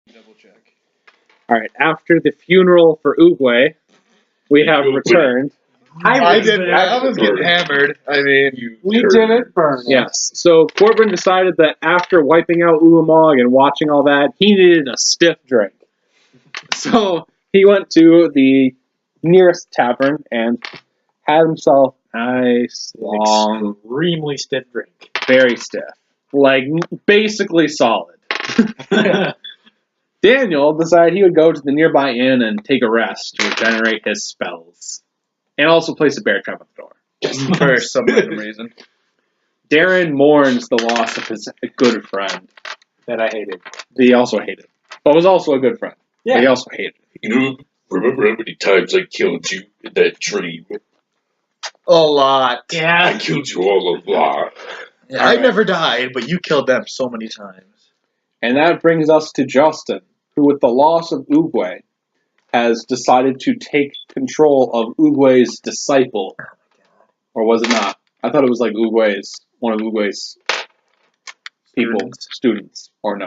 Double check. All right. After the funeral for Uguay, we have returned. I was getting hammered. I mean, We did it first. Yes. So Corbin decided that after wiping out Ulamog and watching all that, he needed a stiff drink. So he went to the nearest tavern and had himself a nice, long, Extremely stiff drink. very stiff, like basically solid. Daniel decided he would go to the nearby inn and take a rest to regenerate his spells, and also place a bear trap at the door. just for some random reason. Darren mourns the loss of his good friend That I hated. that he also hated, but was also a good friend. Yeah. But he also hated. You know, remember how many times I killed you in that dream? A lot. I Yeah. killed you all a lot. Yeah, All I right. never died, but you killed them so many times. And that brings us to Justin, who, with the loss of Uguay, has decided to take control of Uguay's disciple. Or was it not? I thought it was like one of Uguay's people, students. Or no?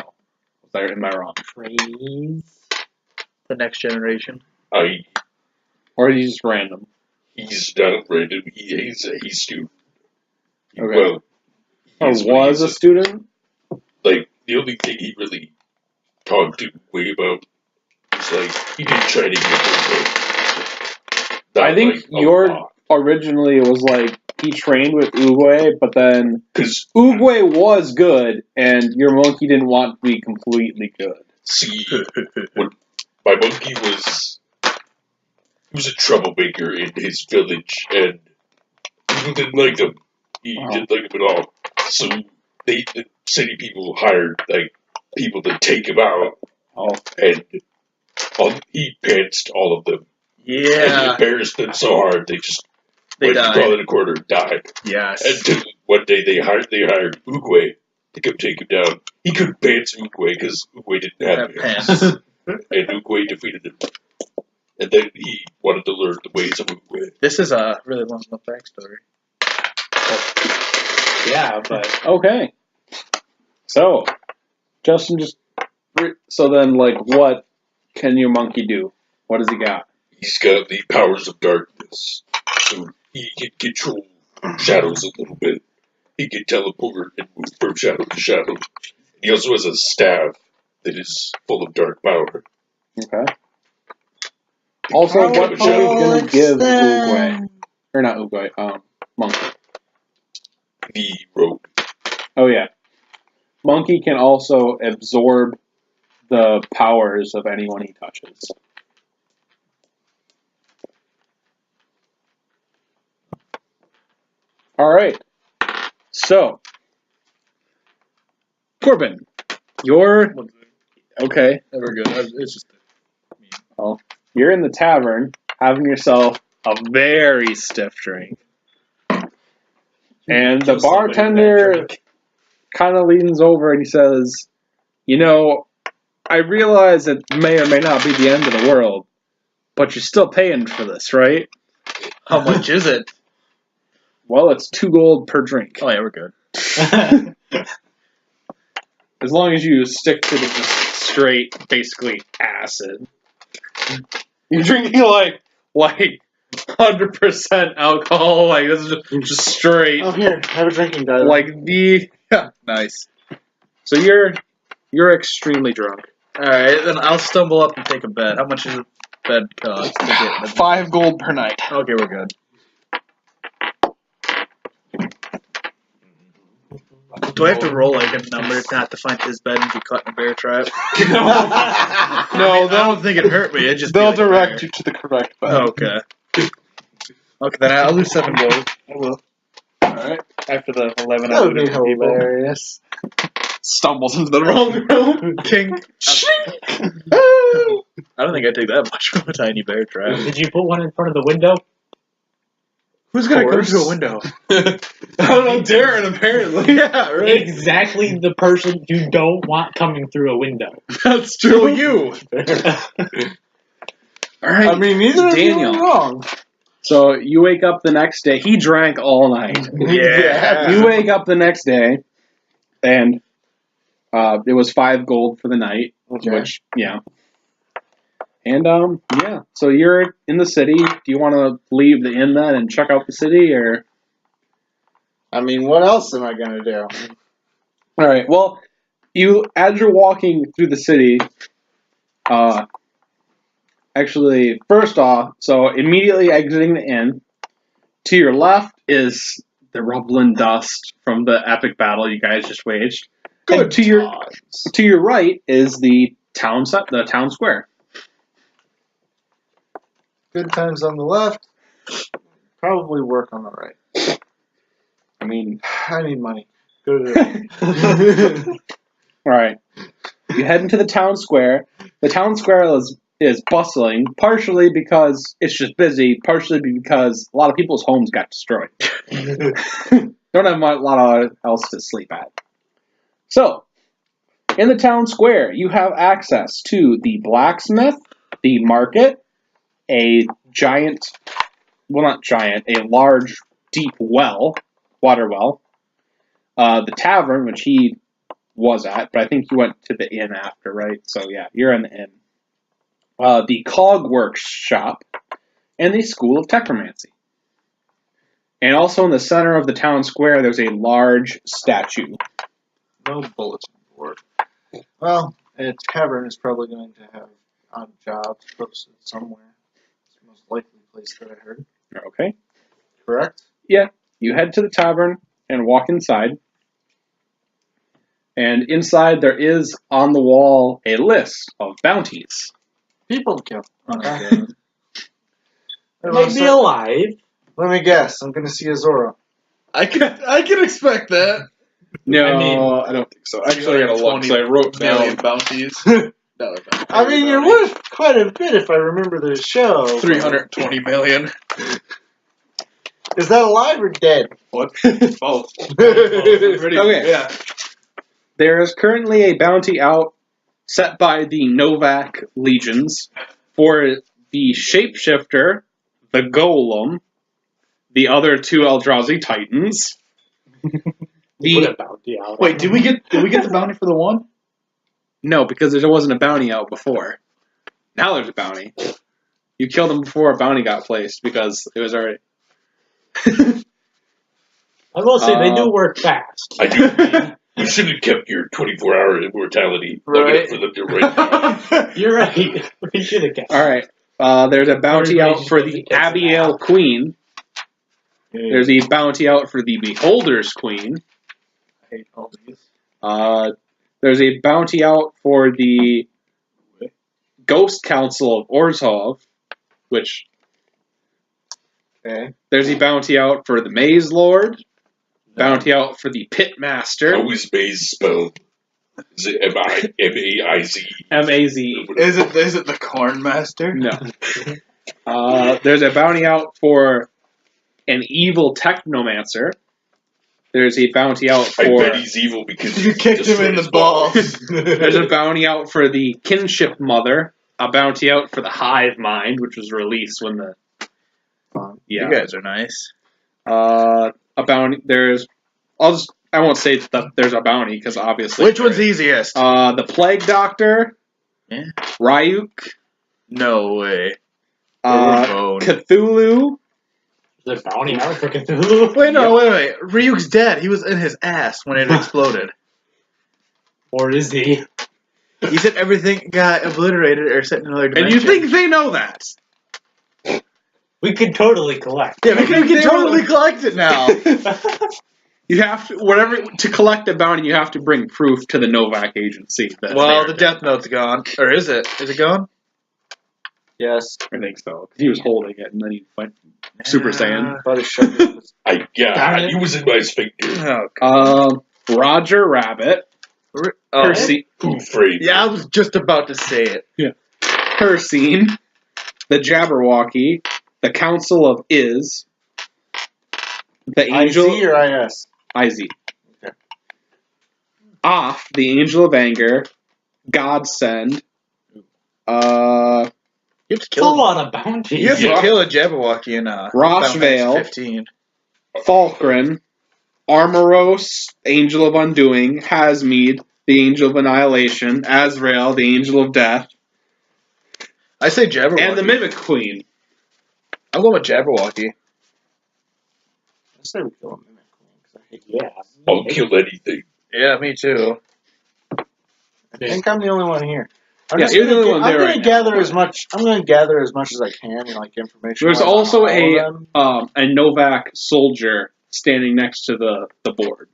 Am I wrong? Praise. The next generation. Or is he just random? He's not random. He's a student. Okay. Well, Or he's what was he's a student? like, the only thing he really talked to way about was, like, he didn't try to get I think originally it was like he trained with Uguay, but then Because, Uguay was good, and your monkey didn't want to be completely good. see, when my monkey he was a troublemaker in his village, and people didn't like him. He didn't like him at all. So the city people hired like people to take him out, and he pantsed all of them. And he Yeah. embarrassed them so hard they just They went to died. crawl in a corner and died. Yes. And one day they hired Uguay to come take him down. He couldn't pants Uguay because Uguay didn't have Have pants. pants. And Uguay defeated him. And then he wanted to learn the ways of Uguay. This is a really long enough backstory. Yeah, but Okay. So, Justin so then, like, what can your monkey do? What does he got? He's got the powers of darkness. So he can control shadows a little bit. He can teleport and move from shadow to shadow. He also has a staff that is full of dark power. Okay. Also, what are we going to give Uguay? Or not Uguay, Monkey. The rope. Oh, yeah. Monkey can also absorb the powers of anyone he touches. Alright. So, Corbin, you're... Okay. Never good. It's just. Well, you're in the tavern having yourself a very stiff drink. And the bartender kind of leans over and he says, you know, I realize it may or may not be the end of the world, but you're still paying for this, right? How much is it? Well, it's 2 gold per drink. Oh, yeah, we're good. As long as you stick to the just straight, basically, acid. You're drinking like 100% alcohol, like this is just straight. oh here, have a drinking guy. Like Nice. So you're extremely drunk. Alright, then I'll stumble up and take a bet. How much does a bed cost to get 5 gold per night. Okay, we're good. Do I have to roll like a number not to find his bed and be caught in a bear trap? I don't think it hurt me. It just They'll direct you to the correct bed. Okay. Okay, then I'll lose 7 gold. I will. Alright. After the 11 That would be people. hilarious. Stumbles into the wrong room. King. I don't think I'd take that much from a tiny bear trap. Did you put one in front of the window? Who's gonna go course. to a window? I don't know, Darren, apparently. Yeah, right. Exactly the person you don't want coming through a window. That's true. you. Alright. I mean, neither of you Daniel. are wrong. So you wake up the next day. He drank all night. Yeah. You wake up the next day, and It was 5 gold for the night, Okay. which, yeah. And, yeah. So you're in the city. Do you want to leave the inn then and check out the city, or? I mean, what else am I gonna do? All right. Well, as you're walking through the city, actually, first off, so immediately exiting the inn, to your left is the rubble and dust from the epic battle you guys just waged. Good And to your right is the town square. Good times on the left. Probably work on the right. I mean, I need money. Go to the all right. You head into the town square. The town square is bustling, partially because it's just busy, partially because a lot of people's homes got destroyed. Don't have a lot else to sleep at. So, in the town square, you have access to the blacksmith, the market, a large, deep water well, the tavern, which he was at, but I think you went to the inn after, right? So yeah, you're in the inn. The Cogworks shop, and the School of Technomancy. And also in the center of the town square, there's a large statue. no bulletin board. Well, a tavern is probably going to have odd jobs posted somewhere. It's the most likely place that I heard. Okay. Correct? Yeah. You head to the tavern and walk inside. And inside there is on the wall a list of bounties. People kill. Okay. Maybe alive. Let me guess. I'm going to see Azora. I can expect that. No, I mean, I don't think so. Actually, I gotta look. So I wrote million down bounties. I mean, you're worth quite a bit if I remember the show. 320 million. Is that alive or dead? What? Both. Okay. Yeah. There is currently a bounty out set by the Novak legions for the Shapeshifter, the Golem, the other 2 Eldrazi Titans. Put a bounty out. Wait, did we get the bounty for the one? No, because there wasn't a bounty out before. Now there's a bounty. You killed him before a bounty got placed because it was already. I will say they do work fast. I do. You should have kept your 24-hour immortality long enough for them to write down. You're right. We should have kept. All right. There's a bounty out for the Abigail Queen. There's a bounty out for the Beholder's Queen. I hate all these. There's a bounty out for the Ghost Council of Orzhov, which Okay. there's a bounty out for the Maze Lord, bounty out for the Pitmaster, How is Maze spelled? Is it M-I-M-A-I-Z? M-A-Z. Is it the Corn Master? No. There's a bounty out for an evil Technomancer. There's a bounty out I for. bet he's evil because You kicked him in the balls. There's a bounty out for the Kinship Mother. A bounty out for the Hive Mind, which was released when the. Yeah. You guys are nice. A bounty. I won't say that there's a bounty because obviously. Which one's easiest? The Plague Doctor. Yeah. Ryuk. No way. Bone. Cthulhu. The bounty out for Cthulhu. Wait, no, wait. Ryuk's dead. He was in his ass when it exploded. Or is he? He said everything got obliterated or set in another And dimension. you think they know that? We could totally collect. Yeah, we can totally collect it now. You have to collect a bounty. You have to bring proof to the Novak agency. That Well, they the are Death Note's gone. Or is it? Is it gone? Yes. I think so. 'Cause he was holding it, and then he went Super Saiyan. Thought he showed it was He was in my sphincter. Oh, Roger Rabbit, Percy, Who framed? yeah, I was just about to say it. Persine, the Jabberwocky, the Council of Is, the Angel IC or IS? Iz, Okay. Off, the Angel of Anger, Godsend, You have to It's a kill. lot of bounties. You have Yeah. to kill a Jabberwocky in Rossvale. 15. Falkren, Armoros, Angel of Undoing, Hasmead, the Angel of Annihilation, Azrael, the Angel of Death, I say Jabberwocky. and the Mimic Queen. I'm going with Jabberwocky. I say we kill a Mimic Queen because I hate. Yeah. I'll kill anything. Yeah, me too. I think I'm the only one here. I'm Yeah, just you're the gonna only one I'm there gonna right now. gather as much. I'm gonna gather as much as I can, like information. There's on also all of them. a Novak soldier standing next to the board.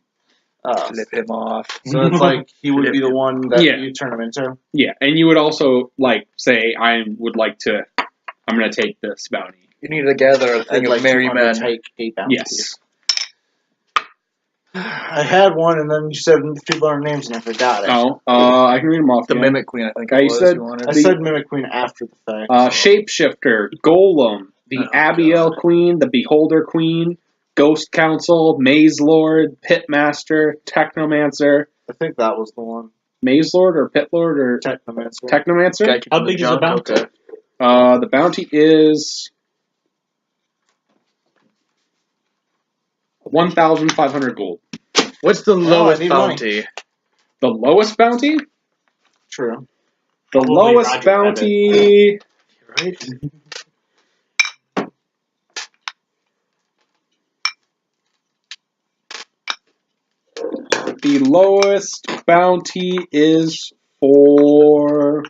Flip him off. So it's like he would be the one that Yeah. you turn him into. Yeah, and you would also like say, I'm gonna take this bounty. You need to gather a thing I'd of like merry to men. undertake a bounty. Yes. I had one, and then you said people are names, and I forgot it. Oh, I can read them off. The again. Mimic Queen, I think I it was. said- You wanted. I said Mimic Queen after the fact. Shapeshifter, Golem, the Oh, Abiel God. Queen, the Beholder Queen, Ghost Council, Maze Lord, Pitmaster, Technomancer. I think that was the one. Maze Lord or Pit Lord or Technomancer. Technomancer? Guy keeping How the big is the junk, bounty? okay. The bounty is 1,500 gold. What's the lowest need money. bounty? The lowest bounty? True. The Probably lowest Roger bounty. Right? The lowest bounty is for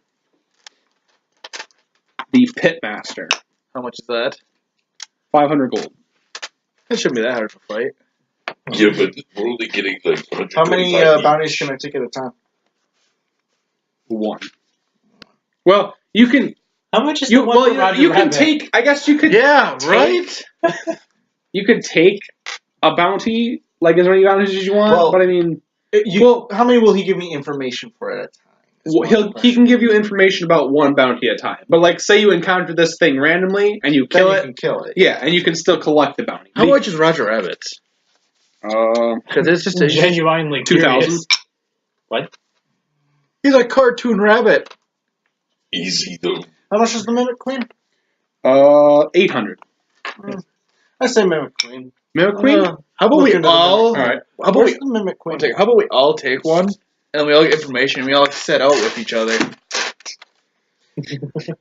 the Pitmaster. How much is that? 500 gold. It shouldn't be that hard to fight. Yeah, but we're only getting like 125 How many each. bounties can I take at a time? One. Well, you can. How much is the one for Roger you can Rabbit? take. I guess you could. Yeah, take- right? You could take a bounty, like as many bounties as you want. Well, but I mean, How many will he give me information for at a time? is well, my he question. can give you information about one bounty at a time. But like, say you encounter this thing randomly and you Then kill you it. can kill it. Yeah, and you can still collect the bounty. How much is Roger Rabbit's? Because it's just Genuinely 2,000. curious. What? he's a cartoon rabbit. Easy though. How much is the Mimic Queen? 800. I say Mimic Queen. Mimic Queen. How about Look we into the all? Mimic All right. How about Where's we? the Mimic Queen? How about we all take one, and we all get information, and we all set out with each other.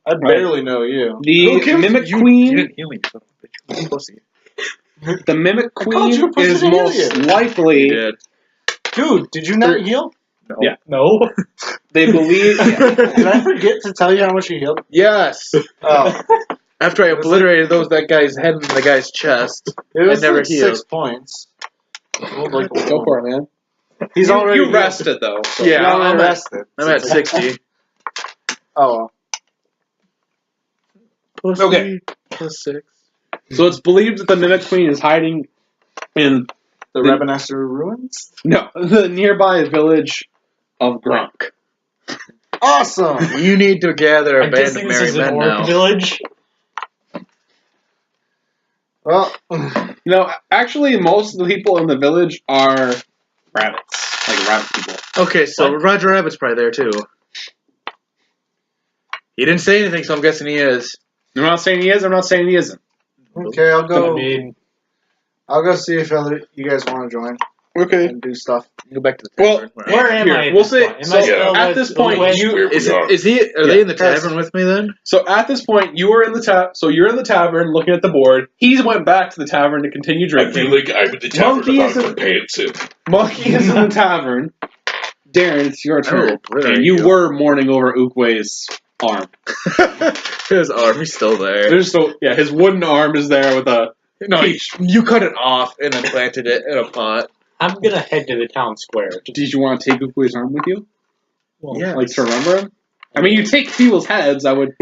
I barely know you. The Mimic You Queen. didn't heal me, you son of a bitch. You pussy. The Mimic called Queen you a pussy is to heal most you. You likely. did. Dude, did you not heal? No. Yeah. No. They believe. Did I forget to tell you how much you healed? Yes. Oh, After I obliterated that guy's head and the guy's chest. it was never like healed. 6 points. Rolled like a Go one. for it, man. He's already You healed. rested though. So. Yeah, You're already I'm at- rested. I'm at 60. Oh, Pussy. Okay. Plus 6. So it's believed that the Mimic Queen is hiding in the Rebonester ruins? the nearby village of Grunk. Awesome! You need to gather a I'm band guessing of this merry is an men orc now. village. Well, No, actually, most of the people in the village are rabbits, like rabbit people. Okay, so What? Roger Rabbit's probably there too. He didn't say anything, so I'm guessing he is. I'm not saying he is. I'm not saying he isn't. okay, I'll I go. mean, I'll go see if you guys want to join Okay. and do stuff. Go back to the Well, tavern. where am Here, I? At we'll this say- point? Am so I still at with this point, Uwe? you- Where we Is are. he? Are they in the That's- tavern with me then? So at this point, you were in the so you're in the tavern looking at the board. He went back to the tavern to continue I feel drinking. like I'm in the tavern Monkey about is a- to pants in. Monkey is in the tavern. Darren, it's your turn. obliterate And you you. were mourning over Ukwe's arm. His arm's still there. There's his wooden arm is there with a. No, you cut it off and then planted it in a pot. I'm gonna head to the town square. Did you want to take Ukwe's arm with you? Well, Yeah. Like to remember him? I mean, you take people's heads. I'm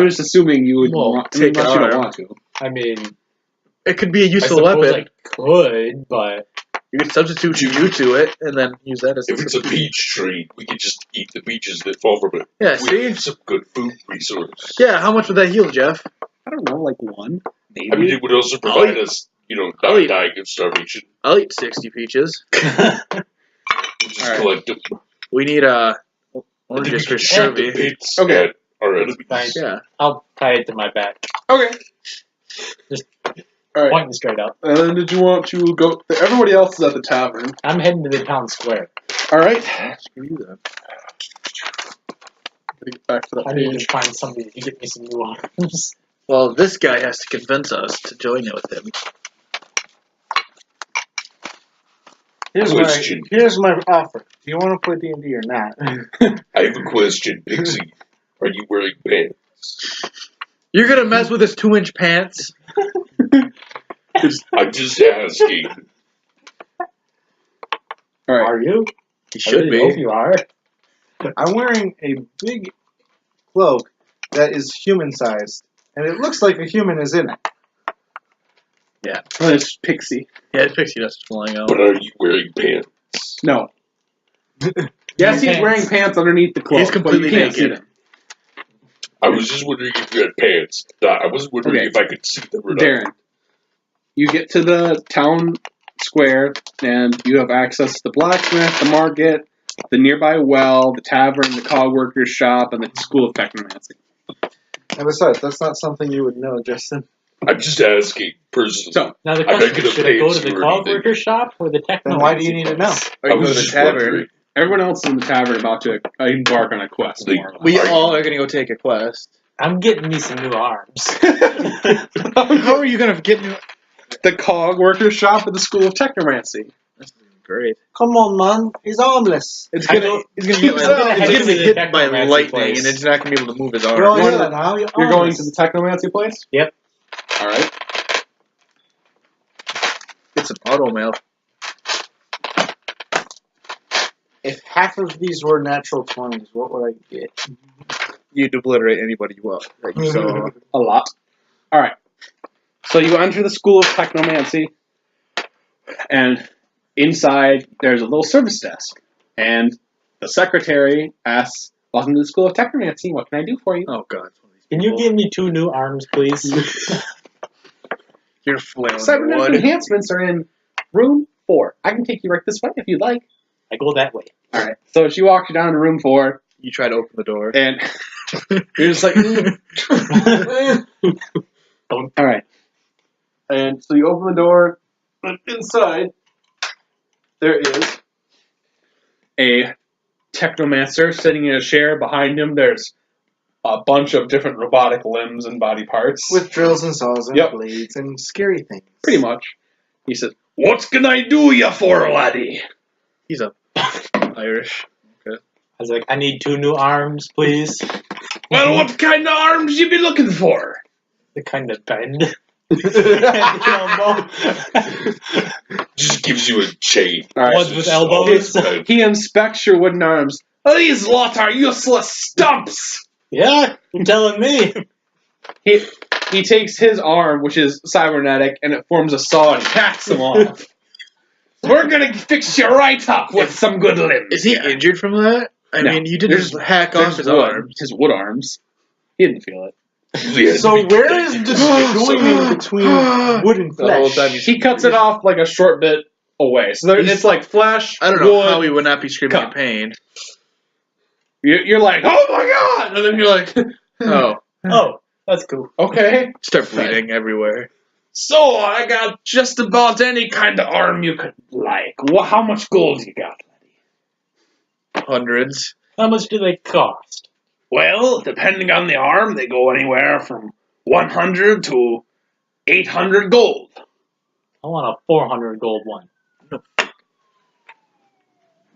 just assuming you would Well, want, take unless an you don't arm. want to. I mean, It could be a I useful suppose weapon. I could, but You could substitute you to it and then use that as If it's a peach tree, we can just eat the peaches that fall from it. Yeah, We see? have some good food resource. Yeah, how much would that heal, Jeff? I don't know, like one, maybe. I mean, it would also provide us, I'll not eat- dying of starvation. I'll eat 60 peaches. We'll just Alright. collect them. We need I think oranges we for can shoot the Shirley. pits Okay. at our enemies. Fine. Yeah. I'll tie it to my back, Okay. Just All right. pointing straight up. And then did you want to go? Everybody else is at the tavern. I'm heading to the town square. All right. Screw you then. Gotta get back to that I need page. to find somebody to get me some new arms. Well, this guy has to convince us to join it with him. Question. Here's my offer. Do you want to play D&D or not? I have a question, Pixie. Are you wearing pants? You're gonna mess with his 2-inch pants? I'm just asking. All right. Are you? He I should really hope be. you are. I'm wearing a big cloak that is human-sized, and it looks like a human is in it. Oh, it's Pixie. Yeah, pixie dust is flying out. But are you wearing pants? No. Yes, he's Pants. wearing pants underneath the cloak. He's completely but you can't see naked. them. I was just wondering if you had pants. I was wondering Okay. if I could see them or not. Darren, you get to the town square, and you have access to the blacksmith, the market, the nearby well, the tavern, the cog worker's shop, and the school of technomancy. And besides, that's not something you would know, Justin. I'm just asking, personally. So, Now the I'm not question gonna is, should I pay go to the you or cog anything. worker shop or the techno? Then why do you need to know? Or you I go was to the just tavern. wondering. everyone else is in the tavern about to embark on a quest. Like, more or less. We all are gonna go take a quest. I'm getting me some new arms. How are you gonna get new? The cog worker's shop at the school of technomancy. That's great. Come on, man. He's armless. It's I gonna, know- he's gonna get, I'm gonna he's head gonna to be the hit by technomancy lightning, place. and he's not gonna be able to move his arm. Well, You're yeah, now you're going armless. to the technomancy place? Yep. All right. Get some auto mail. If half of these were natural 20s, what would I get? You'd obliterate anybody you want that you saw. A lot. All right. So you enter the school of technomancy, and inside there's a little service desk, and the secretary asks, "Welcome to the school of technomancy. What can I do for you?" Oh god. Can you give me 2 new arms, please? You're flailing Cybernetic wood. enhancements are in room 4. I can take you right this way if you'd like. I go that way. All right. So she walks you down to room 4, You try to open the door. and you're just like, all right. And so you open the door, and inside there is a technomancer sitting in a chair. Behind him, there's a bunch of different robotic limbs and body parts. With drills and saws and Yep. blades and scary things. Pretty much. He says, "What can I do you for, laddie?" He's a Irish. I was like, I need 2 new arms, please. Well, what kind of arms you be looking for? The kind of bend. Just gives you a chain. All right. Ones with elbows. He inspects your wooden arms. These lot are useless stumps. Yeah, you're telling me. He takes his arm, which is cybernetic, and it forms a saw and hacks them off. We're gonna fix you right up with some good limbs. Is he injured from that? I No. mean, you didn't There's- just hack off his wood, arms. His wood arms. He didn't feel it. Yeah, So where is the joining between wood and The whole flesh? time He cuts it off like a short bit away. So there, it's like flesh. I don't know wood. how he would not be screaming in cut. pain. You're like, oh my god! And then you're like, Oh, Oh, that's cool. okay. start bleeding everywhere. So I got just about any kind of arm you could like. How much gold you got? Hundreds. How much do they cost? Well, depending on the arm, they go anywhere from 100 to 800 gold. I want a 400 gold one.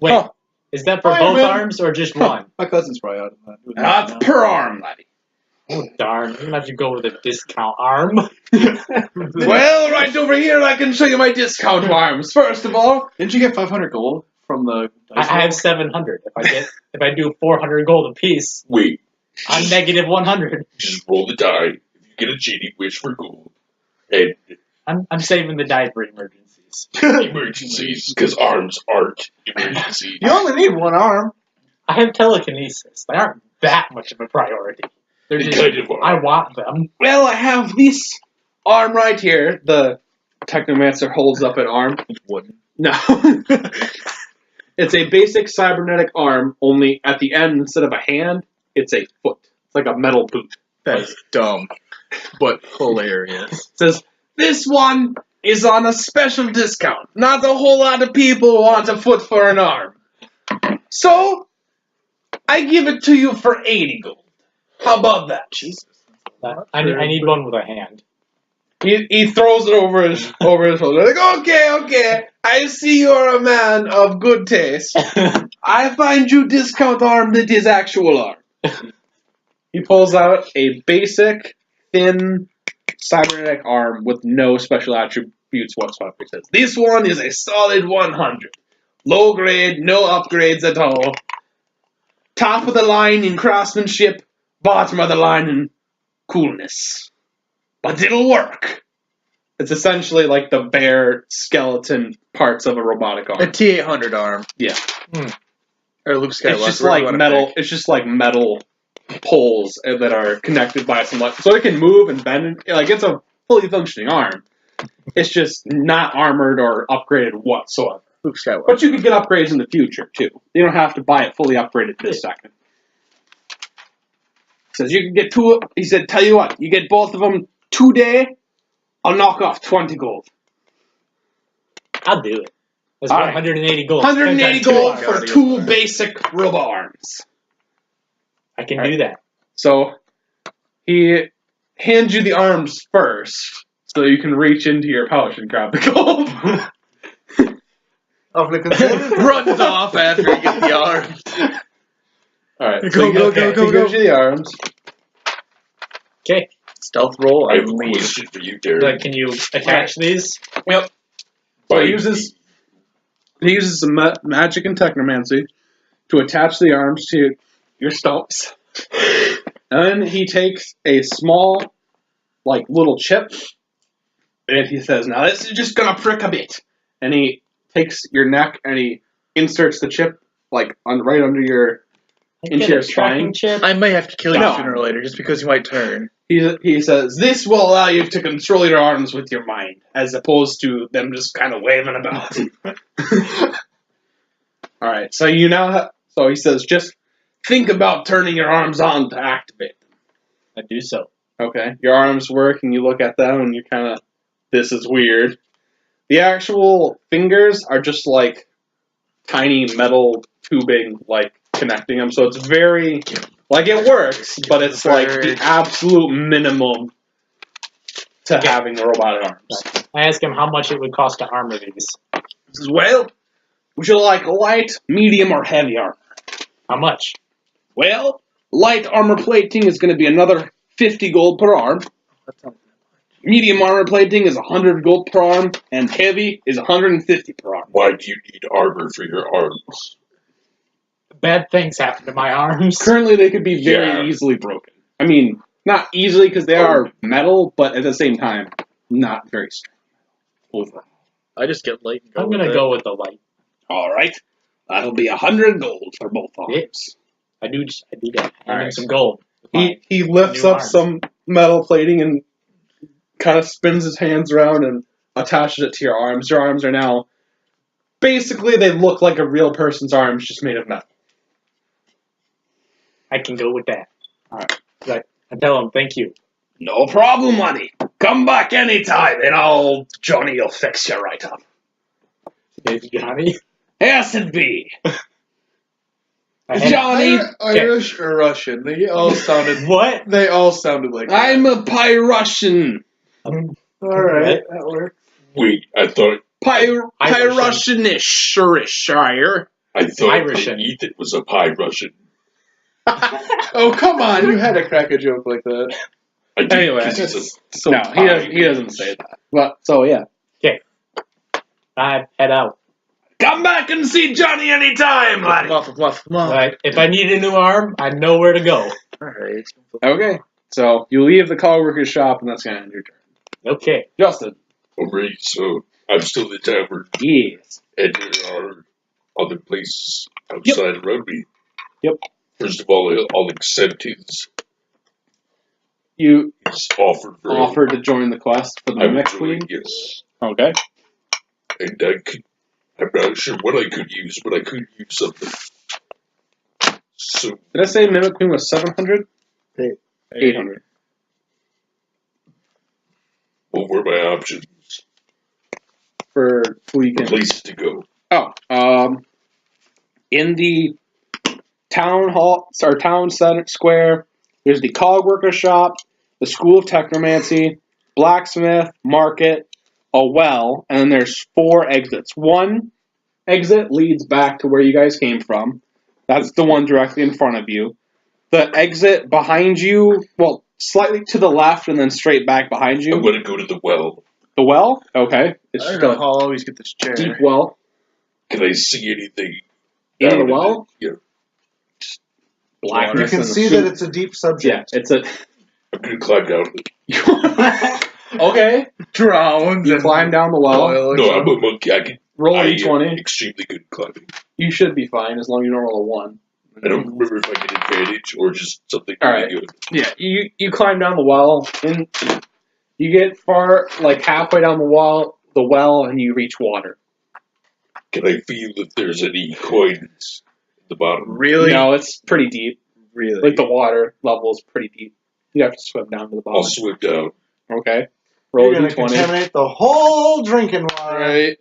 Wait, Huh. is that for Fine, both man. arms or just one? My cousin's probably out of that. That's per arm, laddie. Oh, darn. I'm gonna have to go with a discount arm. Well, right over here, I can show you my discount arms. First of all, Didn't you get 500 gold from the? I have 700. If I do 400 gold apiece, Wait, I'm negative 100. just roll the die. If you get a genie, wish for gold. And I'm saving the die for emergencies. emergencies, because arms aren't emergencies. You only need one arm. I have telekinesis. They aren't that much of a priority. They're They just, kind of are. I want them. well, I have this arm right here. The technomancer holds up an arm. Wooden. No. It's a basic cybernetic arm, only at the end, instead of a hand, it's a foot. It's like a metal boot. That is dumb, but hilarious. It says, this one is on a special discount. Not a whole lot of people want a foot for an arm. So, I give it to you for 80 gold. How about that? Jesus. I need one with a hand. He throws it over his shoulder. Like, okay. I see you're a man of good taste. I find you discount arm that is actual arm. He pulls out a basic, thin, cybernetic arm with no special attributes whatsoever. He says, this one is a solid 100. Low grade, no upgrades at all. Top of the line in craftsmanship, bottom of the line in coolness. But it'll work. It's essentially like the bare skeleton parts of a robotic arm. A T-800 arm. Yeah. Or Luke Skywalker. It's just like metal. It's just like metal poles that are connected by some, so it can move and bend. Like it's a fully functioning arm. It's just not armored or upgraded whatsoever. Luke Skywalker. But you could get upgrades in the future too. You don't have to buy it fully upgraded this second. Says you can get two. He said, "Tell you what, you get both of them today. I'll knock off 20 gold." I'll do it. That's All right. 180 gold. 180 Two gold arms. for two basic robot arms. I can do that. So he hands you the arms first, so you can reach into your pouch and grab the gold. Awfully considerate. Runs off after he gets the arms. Alright, Go, so he go, gives you the arms. Okay. Stealth roll. I have a leave. question for you, Darren. Like, can you attach these? Yep. So he uses some magic and technomancy to attach the arms to your stumps. And then he takes a small, like, little chip, and he says, now this is just gonna prick a bit. And he takes your neck and he inserts the chip, like, right under your, into your spine. Chip. I may have to kill you No. sooner or later just because you might turn. He says, this will allow you to control your arms with your mind, as opposed to them just kind of waving about. Alright, so you now so he says, just think about turning your arms on to activate them. I do so. Okay, your arms work and you look at them and you kind of, this is weird. The actual fingers are just like tiny metal tubing, like connecting them, so it's very, like it works, but it's like the absolute minimum to having the robotic arms. I asked him how much it would cost to armor these. He says, well, would you like light, medium, or heavy armor? How much? Well, light armor plating is going to be another 50 gold per arm. Medium armor plating is 100 gold per arm, and heavy is 150 per arm. Why do you need armor for your arms? Bad things happen to my arms. Currently, they could be very easily broken. I mean, not easily because they are metal, but at the same time, not very strong. Overall. I just get light and go. I'm gonna go with the light. All right, that'll be 100 gold for both arms. I do that. I All need right. some gold. He lifts New up arms. some metal plating and kind of spins his hands around and attaches it to your arms. Your arms are now, basically, they look like a real person's arms, just made of metal. I can go with that. Alright. I tell him thank you. No problem, buddy. Come back anytime, and old Johnny will fix you right up. Johnny. Yes, it be. I Johnny, Irish or Russian? They all sounded. What? They all sounded like. I'm a Pyrussian. All right, that works. Wait, I thought Pyrussianishire. I thought Irishan. that Ethan was a pie Russian. Oh come on! You had to crack a joke like that. I did, Anyway, 'cause he's a So No, he doesn't say that. But, so yeah. I head out. Come back and see Johnny anytime, laddie. Come on. Right. If I need a new arm, I know where to go. Alright. Okay. So, you leave the car worker's shop, and that's going to end your turn. Okay. Justin. Alright, so I'm still in the tavern, Yes. and there are other places outside around me. Yep. First of all, I'll accept his You offer for offered to join the quest for the I would next do queen? it, yes. Okay. And I'm not sure what I could use, but I could use something. So, Did I say Mimic Queen was 700? 800. what were my options? For who you For can... places to go. Oh, in the town hall or town center square, there's the cog worker shop, the school of technomancy, blacksmith, market, a well, and then there's 4 exits. One exit leads back to where you guys came from. That's the one directly in front of you. The exit behind you, well, slightly to the left and then straight back behind you. I'm going to go to the well. The well? Okay. It's I just don't know a how I'll always get this chair. deep well. Can I see anything? In down the well? Yeah. You Blackness. can and see that it's a deep Yeah, subject. it's a... I'm going to climb down it. Okay. Drowned. You and climb down the well. oil or No, I'm something. a monkey. I Roll am a d20. extremely good at climbing. You should be fine as long as you don't roll a 1. I don't remember if I get advantage or just something All really right. good. Yeah, you climb down the well, and you get far, like halfway down the well, and you reach water. Can I feel if there's any coins at the bottom? Really? No, it's pretty deep. Really? Like the water level is pretty deep. You have to swim down to the I'll bottom. swim down. Okay. Roll You're a going to d20. contaminate the whole drinking water.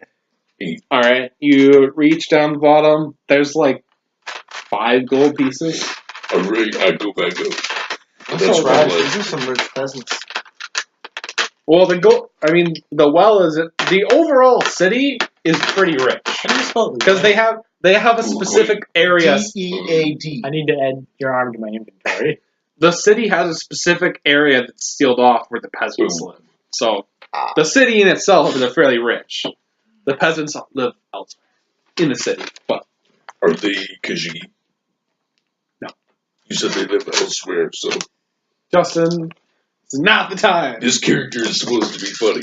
All right. You reach down the bottom. There's like 5 gold pieces. I go back up. That's That's all what I right. like. These are some rich peasants. Well, the well is the overall city is pretty rich How do you spell it? because they have a specific area. DEAD. I need to add your arm to my inventory. The city has a specific area that's sealed off where the peasants live. So the city in itself is fairly rich. The peasants live elsewhere in the city, but Are they Khajiit? No. You said they live elsewhere, so Justin, it's not the time. this character is supposed to be funny.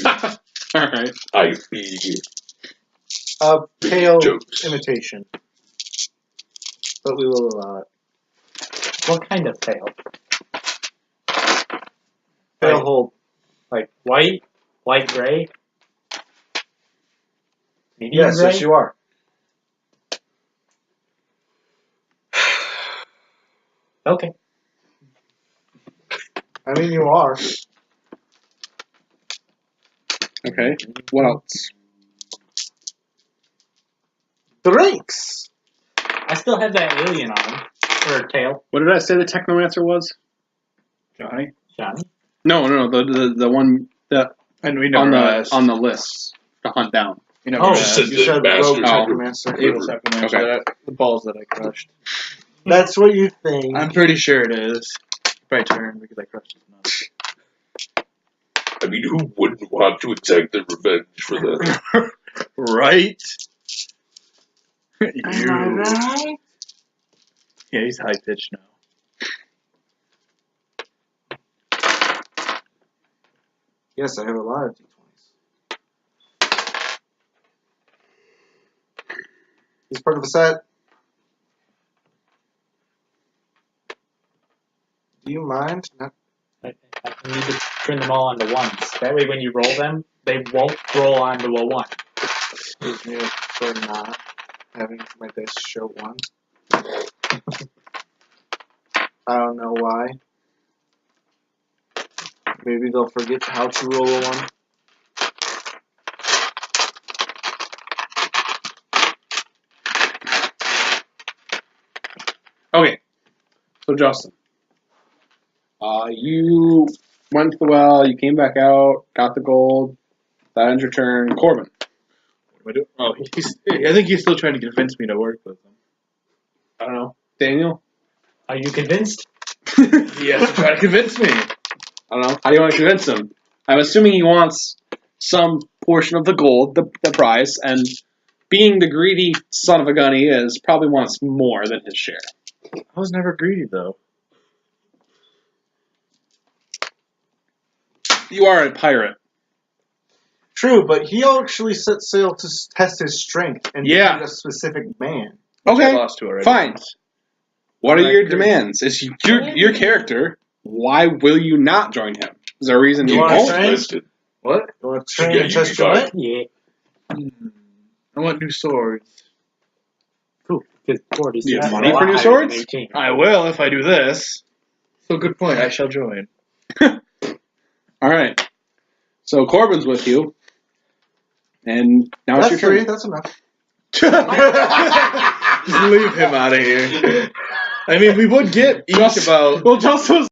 All right. I be Pale jokes. imitation. But we will allow it. What kind of pale? Pale Like- hold. Like white? Light gray? Medium Yes, gray? yes, you are. Okay. I mean, you are. Okay. What else? Drinks! I still have that alien arm. Or tail. What did I say the technomancer was? Johnny? Johnny. No, the one that And we on never the asked. on the list to hunt down. You never Oh, asked. said You the said bastard. rogue technomancer. Evil Technomancer. Okay. The balls that I crushed. That's what you think. I'm pretty sure it is. By turn, because I crushed his nuts. I mean, who wouldn't want to exact their revenge for that? Right? Am I right? Yeah, he's high pitched now. Yes, I have a lot of D20s. He's part of the set. Do you mind? Not I need to turn them all onto ones. That way when you roll them, they won't roll onto a 1. excuse me for not having my dice show 1. I don't know why. Maybe they'll forget how to roll a 1. Okay. So Justin, you went to the well. You came back out. Got the gold. That ends your turn. Corbin. What do I do? Oh, I think he's still trying to convince me to work with him. I don't know. Daniel. Are you convinced? He has to try to convince me. I don't know. How do you want to convince him? I'm assuming he wants some portion of the gold, the prize, and being the greedy son of a gun he is, probably wants more than his share. I was never greedy, though. You are a pirate. True, but he actually set sail to test his strength and Yeah. defeat a specific man. Which I Okay, lost to already. fine. What are Alright, your good. demands? It's your character. Why will you not join him? Is there a reason You you wanna won't? train? Listed. What? You want to train Yeah, and you'd test be your fine. might? Yeah. I want new swords. Because Gord is You have just money a lot for new higher swords? than 18. I will if I do this. So good point. I shall join. All right. So Corbin's with you, and now That's it's your three. turn. That's enough. Just leave him out of here. I mean, we would get each about. Well, Justin was